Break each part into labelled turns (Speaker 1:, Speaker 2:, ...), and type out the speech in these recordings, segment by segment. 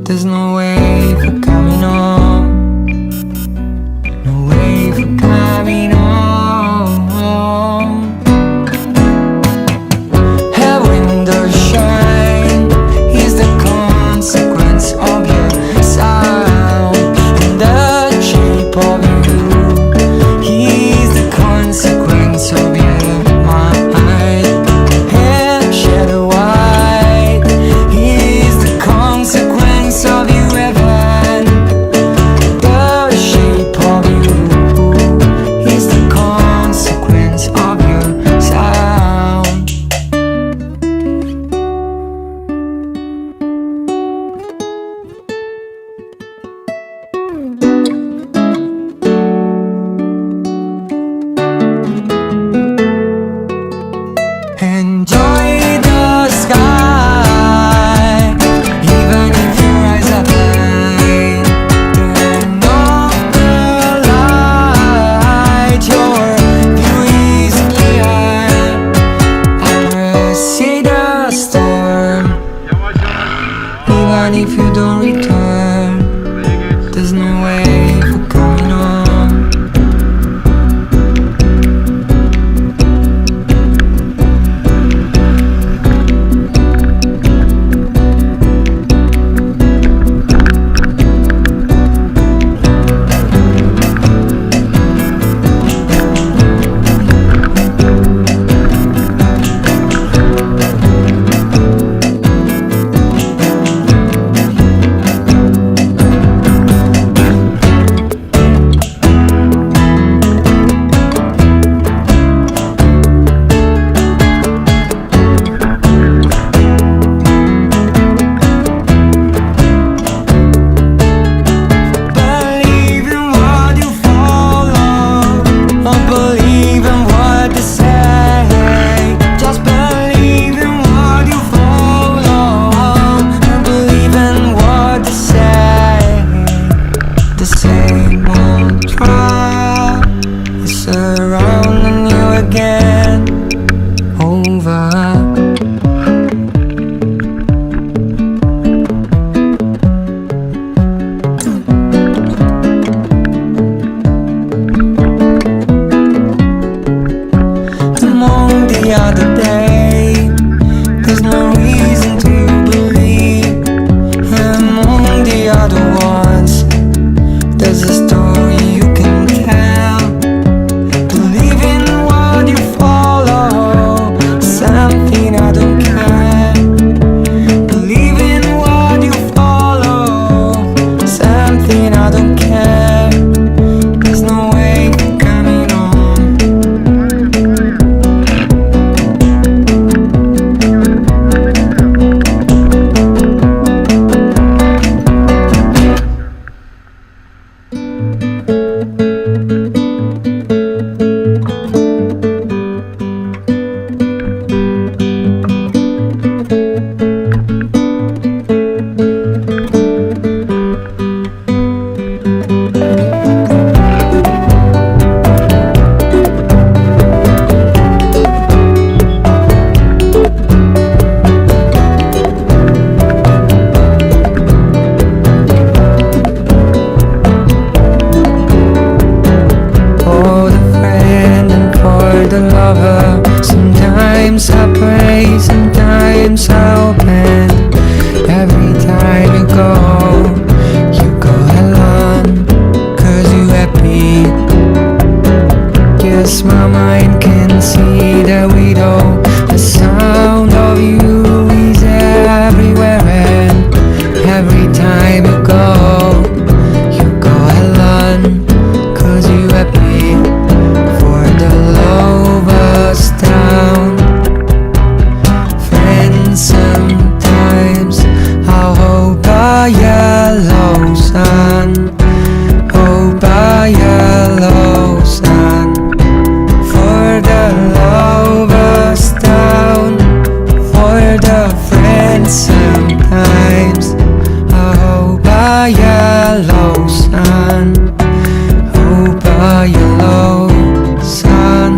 Speaker 1: There's no way for coming home, no way for coming home. Her windows shine is the consequence of your sound, and the shape of you is the consequence of your mind. Her shadow white is the consequence of you heaven. The shape of you is the consequence of your sound. Enjoy the sky, even if your eyes are blind. Turn off the light, your view is clear. Appreciate the storm, even if you don't return. There's no way for coming home. Believe in what you follow, or believe in what they say. Just believe in what you follow, and believe in what they say. The same old trap is surrounding you again, over. Among the other day, there's no reason to believe. Among the other ones, there's a story you can tell. Believe in what you follow, something I don't care. Believe in what you follow, something I don't care. There's no way for coming home. For the friend and for the lover, sometimes I pray, sometimes I open. Every time you go alone, 'cause you happy. Yes, my mind can see the widow. The sound of you is everywhere, and every time you go alone, 'cause you happy. For the lovers down, friends, sometimes I hope a yellow sun, hope a yellow sun. For the lovers down, for the friends, sometimes I hope a yellow sun, hope a yellow sun.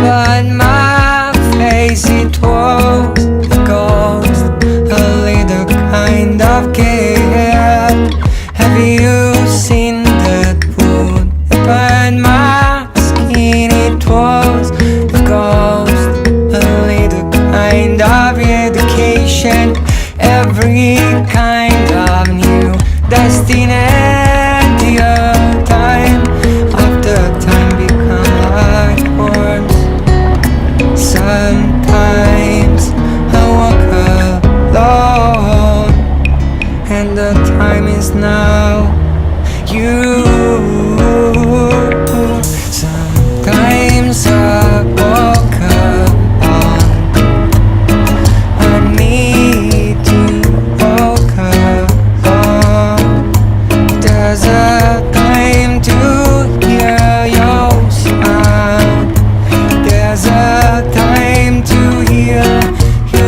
Speaker 1: but my face it was a ghost, a little kind of cat. Have you seen that wood upon my skin? It was a ghost, a little kind of education, every kind of new destiny. Time after time become like worms. Sometimes I walk alone, and the time is now. You. Sometimes I walk alone. I need to walk alone. There's a time to hear your sound. There's a time to hear you.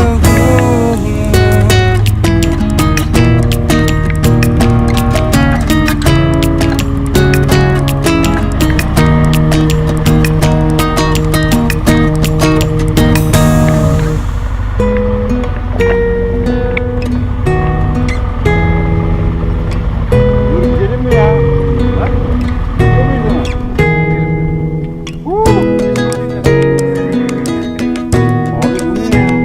Speaker 2: Gidelim mi ya? Bak. Gidiyor muyuz ona? Abi bu ne ya?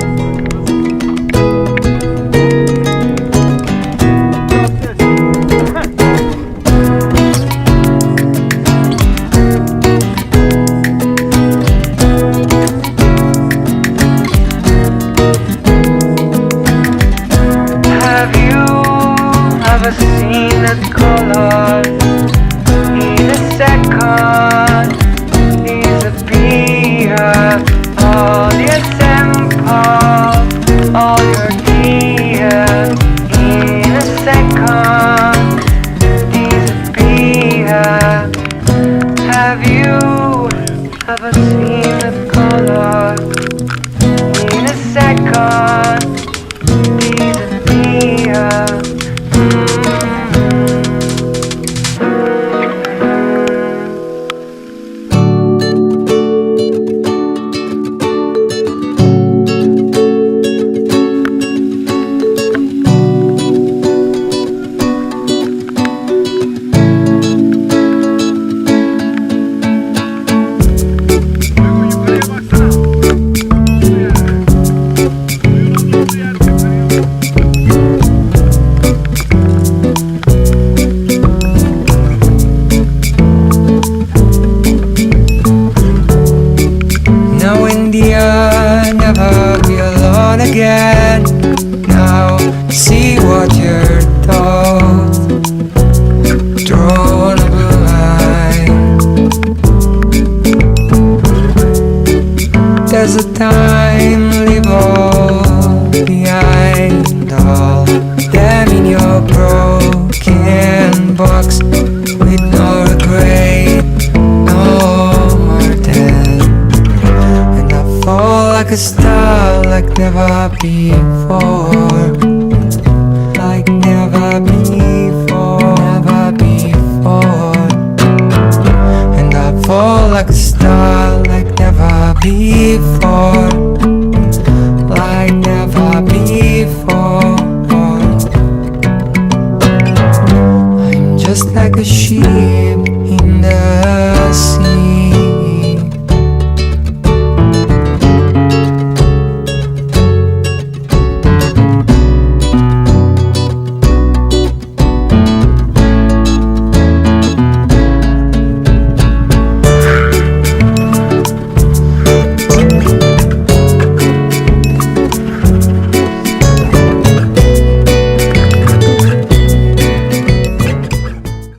Speaker 1: Have you ever seen that color? In a second, disappear. All your simple, all your tears. In a second, disappear. Have you ever seen that color? In a second, disappear.
Speaker 2: Yukarıya baksana. Suyun olduğu yer yukarıya.
Speaker 1: Now India, never be alone again. Now see what you're told. Drawn a blue line. There's a time, leave all behind. All them in your broken box with no regret, no more death. And I fall like a star like never before.